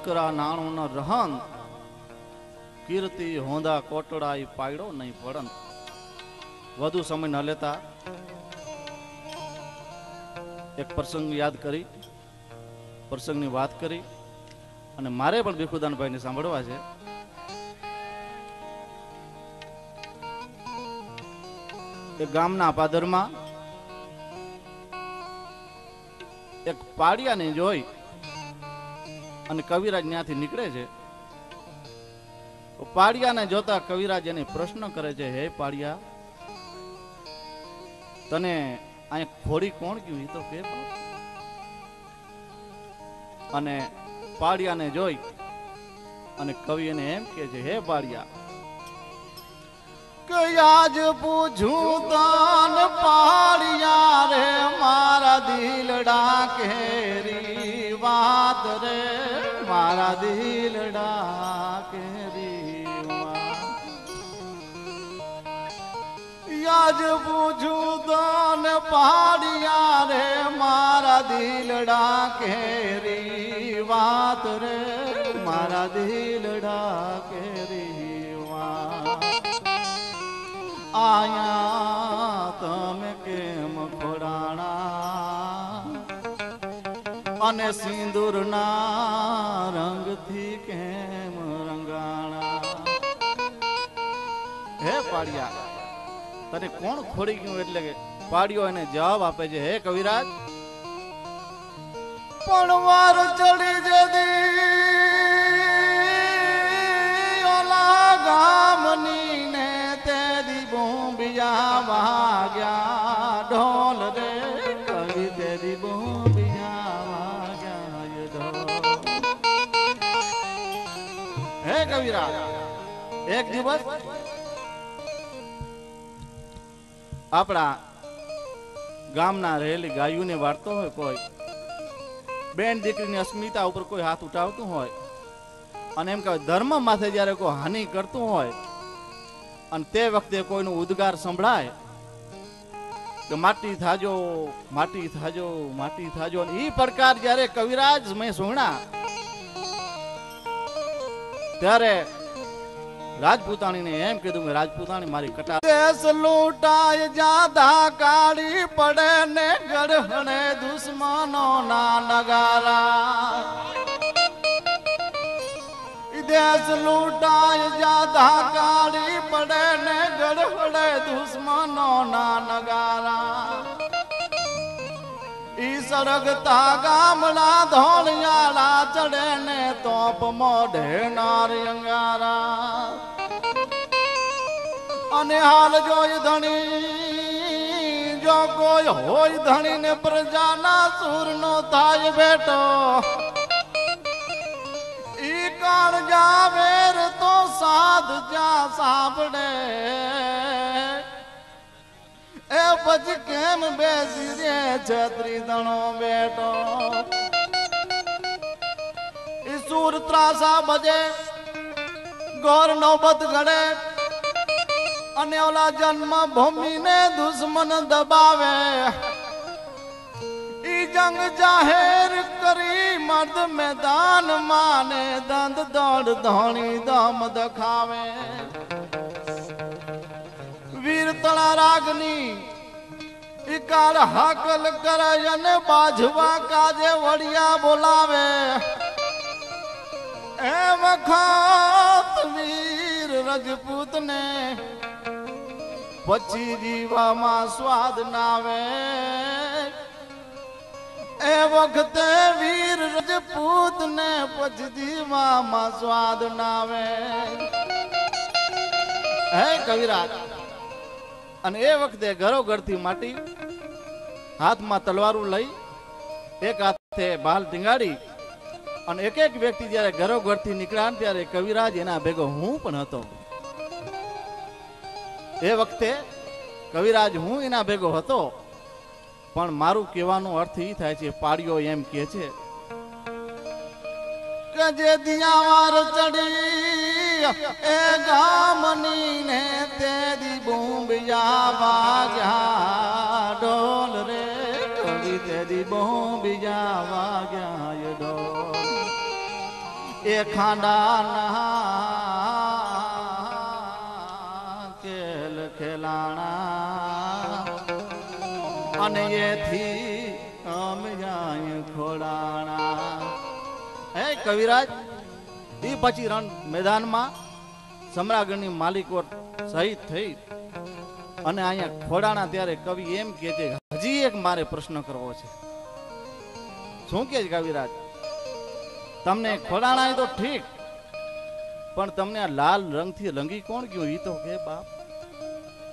દીકરા નાણું ન રહન, કીર્તિ હોંદા કોટડા ઈ પાયડો નહીં પડન. વધુ સમય ન લેતા એક પ્રસંગ યાદ કરી, પ્રસંગની વાત કરી અને મારે પણ ભીખુદાનભાઈને સાંભળવા છે. એક ગામના પાદરમાં એક પાડિયાને જોઈ અને કવિરાજ ત્યાંથી નીકળે છે. પાડિયાને જોતા કવિરાજ એને પ્રશ્ન કરે છે, હે પાડિયા, તને અહીં ખોડી કોણ ગયું એ તો કે. અને પાડિયાને જોઈ અને કવિ એને એમ કે છે, હે પાડિયા, કે આજ પૂછું તાન પાડિયા રે, મારા દિલડા કેરી વાત રે, મારા દિલડા કેરી વાત. આજ પૂછું તાન પાડિયા રે, મારા દિલડા કેરી વાત રે, મારા દિલડા કેરી વાત. આયા તમે કેમ ખોડાણા અને સિંદૂરના રંગથી કેમ રંગાણા. હે પાડિયા, તને કોણ ખોડી ગયું? એટલે કે પાડિયો એને જવાબ આપે છે, હે કવિરાજ, પણ વાર ચડી જતી ઓલા ગામની ને તેદી બોમ્બિયા વાગ્યા ઢોલ રે, કવિ તેદી બોમ્બિયા વાગ્યા ઢોલ. હે કવિરાજ, એક દિવસ આપણા ગામના રહેલી ગાયોને વાળતો હોય કોઈ, બેન દીકરીની અસ્મિતા ઉપર કોઈ હાથ ઉઠાવતું હોય અને એમ કે ધર્મ માથે જયારે કોઈ હાનિ કરતું હોય અને તે વખતે કોઈનું ઉદ્ગાર સંભળાય કે માટી થાજો, માટી થાજો, માટી થાજો, અને એ પ્રકાર જયારે કવિરાજ મેં સુણ્યા ત્યારે રાજપૂતાણીને એમ કીધું કે રાજપૂતાણી મારી કટા દેશ લૂંટાય જાદા કાળી પડે ને ગઢણે દુશ્મનો ના નગારા. દેશ લૂંટાય જાદા કાળી પડે ને ગઢણે દુશ્મનો ના નગારા. ઈ સળગતા ગામડા ધોળિયાળા ચડે ને તોપ મોઢે નારી અંગારા. અને હાલ જોઈ ધણી, જો કોઈ હોય ધણી ને પ્રજાના સૂર નો થાય બેટો, ઈ કાળ જાવેર તો સાધ જા સાંભળે. એ પછી કેમ બેસી રે છત્રી દણો બેટો. ઈ સૂર ત્રાસા બજે, ગોર નોબત ઘડે અને ઓલા જન્મ ભૂમિ ને દુશ્મન દબાવે. ઈ જંગ જાહેર કરી મર્દ મેદાન માને દંડ દોડ ધોણી દમ દખાવે. વીર તળા રાગની ઈ કાળ હાકલ કરે અને બાજવા કાજે વડિયા બોલાવે. એ વખત વીર રજપૂત ને પછી જીવામાં સ્વાદ નાવે. એ વખતે વીર રજપૂત ને પછી જીવામાં સ્વાદ નાવે. હે કવિરાજ, અને એ વખતે ઘરોઘરથી માટી, હાથમાં તલવારું લઈ, એક હાથે બાલ ટીંગાડી અને એક એક વ્યક્તિ જયારે ઘરોઘરથી નીકળ્યા ત્યારે કવિરાજ એના ભેગો હું પણ હતો. એ વખતે કવિરાજ હું એના ભેગો હતો, પણ મારું કહેવાનો અર્થ એ થાય છે, પાડિયો એમ કે છે કે જે દિયાવાર ચડી એ ગામની ને તેદી બોમ્બિયા વાગ્યા ઢોલ રે, કવિ તેદી બોમ્બિયા વાગ્યા ઢોલ. એ ખાંડાના ખેલ ખેલાણા અને એથી અમે જાય ખોડાણા. હે કવિરાજ, એ પછી રણ મેદાનમાં સમ્રાગણની માલિકો શહીદ થઈ અને અહીંયા ખોડાણા ત્યારે કવિ એમ કહે છે હજી એક મારે પ્રશ્ન કરવો છે. શું કે છે કવિરાજ? તમને ખોડાણા તો ઠીક, પણ તમને આ લાલ રંગથી રંગી કોણ ગયું એ તો કે બાપ.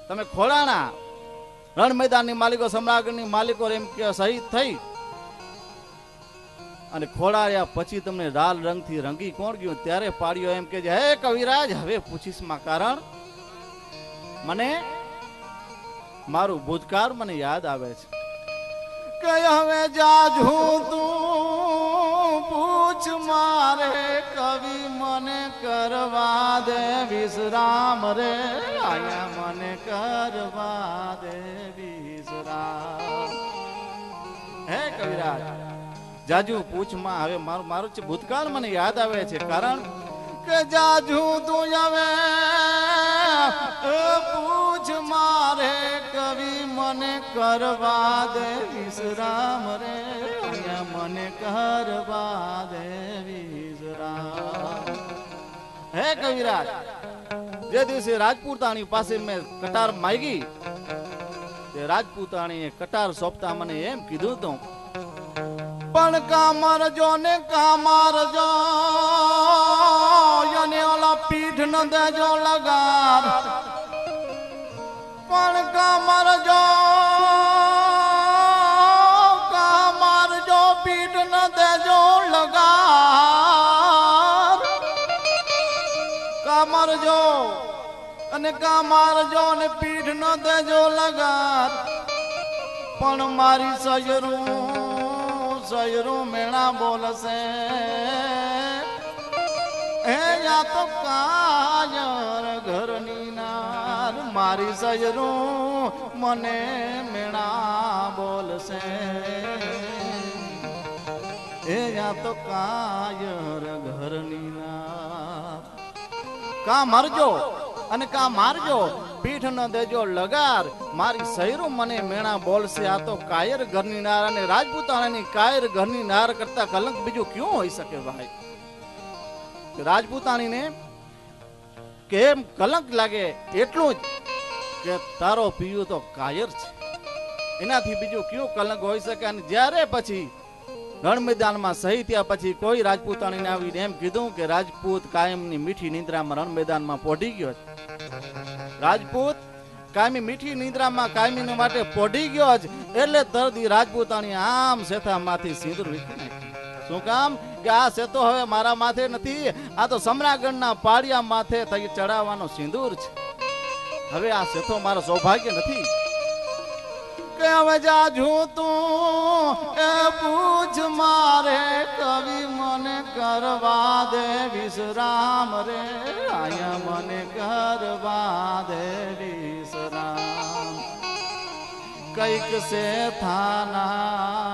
તમે ખોડાણા રણ મેદાનની માલિકો સમ્રાગણની માલિકો એમ કે શહીદ થઈ અને ખોડાયા પછી તમને લાલ રંગથી રંગી કોણ ગયું? ત્યારે પાડ્યો એમ કે હે કવિરાજ, હવે પૂછીશ માં કારણ. મને મારું ભૂતકાળ મને યાદ આવે છે કે હવે જાજુ તું પૂછ મારે કવિ મને કરવા દે વિશ્રામ રે. આયા મને કરવા દે વિશ્રામ. હે કવિરાજ, જાજુ પૂછમાં હવે મારું ભૂતકાળ મને યાદ આવે છે. કારણ કે જાજુ તું હવે પૂછ મારે કવિ મને કરવા દે વિશ્રામ રે. મને કરવા દે વિશ્રામ. હે કવિરાજ, જે દિવસે રાજપૂતાણી પાસે મેં કટાર માંગી તે રાજપૂતાણીએ કટાર સોંપતા મને એમ કીધું હતું પણ કામરજો ને કામરજો અને ઓલા પીઠ ન દેજો લગાર. પણ કામરજો પીઠ ન દેજો લગાર. કામરજો અને કામરજો ને પીઠ ન દેજો લગાર. પણ મારી સયરું મેણા બોલશે હે યા તો કાયર ઘરની નાર. મારી સયરું મને મેણા બોલશે હે યા તો કાયર ઘરની નાર. કા મરજો અને કા મારજો, પીઠ ન દેજો લગાર. મારી સૈરું મને મેણા બોલશે આ તો કાયર ઘરની નાર. અને રાજપૂતાણાની કાયર ઘરની નાર કરતા કલંક બીજું ક્યું હોઈ શકે ભાઈ? રાજપૂતાણીને કેમ કલંક લાગે એટલું જ કે તારો પિયું તો કાયર છે, એનાથી બીજું ક્યું કલંક હોઈ શકે? અને જ્યારે પછી રણ મેદાનમાં શહીદ થયા પછી કોઈ રાજપૂતાણીને આવીને એમ કીધું કે રાજપૂત કાયમની મીઠી નિંદ્રામાં રણ મેદાનમાં પોઢી ગયો છે. રાજપૂત કાયમી મીઠી નિંદ્રામાં કાયમી માટે પોઢી ગયો જ એટલે તરદી રાજપૂતાણી આમ સેથામાંથી સિંદૂર વીખી નાખ્યું. શું કામ? કે આ સેતો હવે મારા માથે નથી, આ તો સમ્રાગણના પાડિયા માથે થઈ ચડાવવાનો સિંદૂર છે. હવે આ સેતો મારો સૌભાગ્ય નથી. કે હવે જાજુ તું એ પૂછ મારે કવિ મને કરવા દે વિશ્રામ રે. આયા મને કરવા દે વિશ્રામ. કઈક સે થાના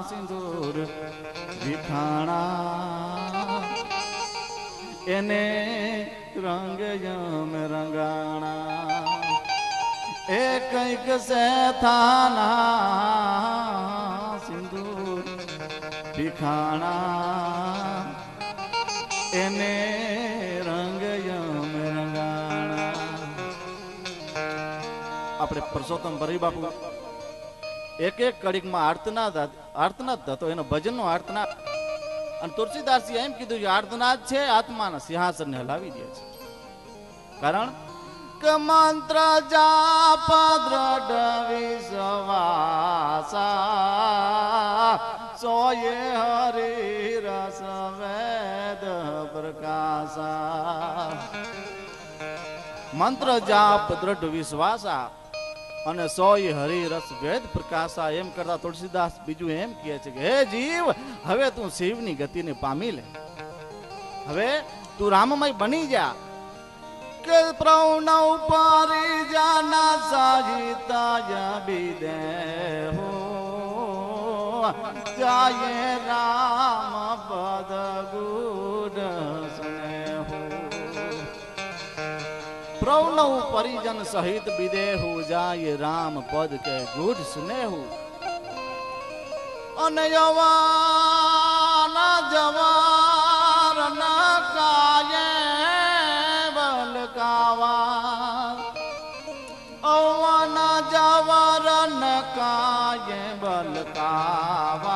સિંદૂર વિખાણા એને રંગ યમ રંગાણા. એ કઈક સે થાના સિંદૂર ભીખાણા એને રંગ યમ રંગાણા. આપણે પરસોત્તમ ભરી બાપુ એક એક કડીકમાં આર્તનાદ હતો, એનો ભજનનો આર્તનાદ. અને તુલસીદાસજી એમ કીધું કે આર્તનાદ છે આત્માના સિંહાસનને હલાવી દે છે. કારણ કે મંત્ર જાપ દ્રઢ વિશ્વાસા સોયે હરિ રસ વેદ પ્રકાશા. મંત્ર જાપ દ્રઢ વિશ્વાસા અને સોય હરિ રસ વેદ પ્રકાશા. એમ કરતા તુલસીદાસ બીજું એમ કહે છે કે હે જીવ, હવે તું શિવની ગતિને પામી લે. હવે તું રામમય બની જા. કે પ્રણવ પરિજાના સાહિતા બિદે હો જાય રામ પદ ગુડ સ્નેહુ પ્રૌનવ પરિજન સહિત વિદેહુ જાય રામ પદ કે ગુડ સ્નેહુ અને યવાન જવાર ન કાયે બલકાવા અવન જવાર ન કાયે બલકાવા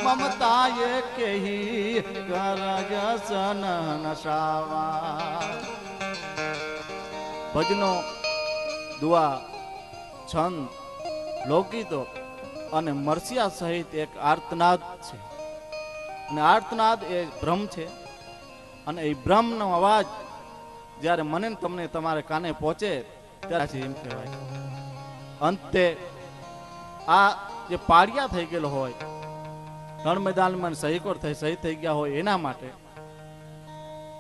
મમતાએ કેહી કરજ સન નશાવા ભજનો દુઆ છંદ લોકગીતો અને મરસિયા સહિત એક આર્તનાદ છે અને આર્તનાદ એ બ્રહ્મ છે અને એ બ્રહ્મનો અવાજ જ્યારે મને તમને તમારે કાને પહોંચે ત્યારે એમ કહેવાય અંતે આ જે પાડિયા થઈ ગયેલો હોય રણ મેદાનમાં સહીકોર થઈ શહીદ થઈ ગયા હોય એના માટે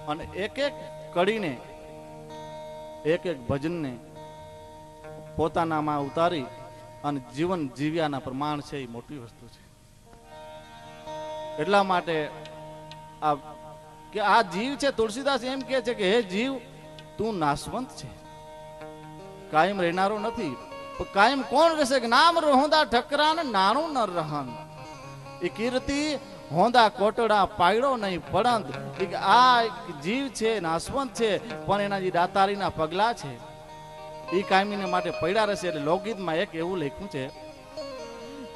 અને એક એક કડીને એક એક ભજનને પોતાનામાં ઉતારી અને જીવન જીવ્યાના પ્રમાણ છે એ મોટી વસ્તુ છે એટલા માટે આ જીવ છે તુલસીદાસ એમ કહે છે કે હે જીવ તું નાશવંત છે કાયમ રહેનારો નથી કાયમ કોણ રહેશે કે નામ રોહંદા ઠકરા ને નાનું ન રહન એ કીર્તિ હોંદા કોટડા પાયડો નહીં પડંત આ જીવ છે નાશવંત છે પણ એના જે દાતારીના પગલા છે એ કાયમીને માટે પડ્યા રહેશે એટલે લોકગીતમાં એક એવું લખ્યું છે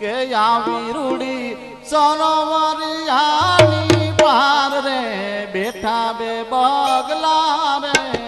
કે આવી રૂડી સરોવરિયાની પાર રે બેઠા બે બગલા રે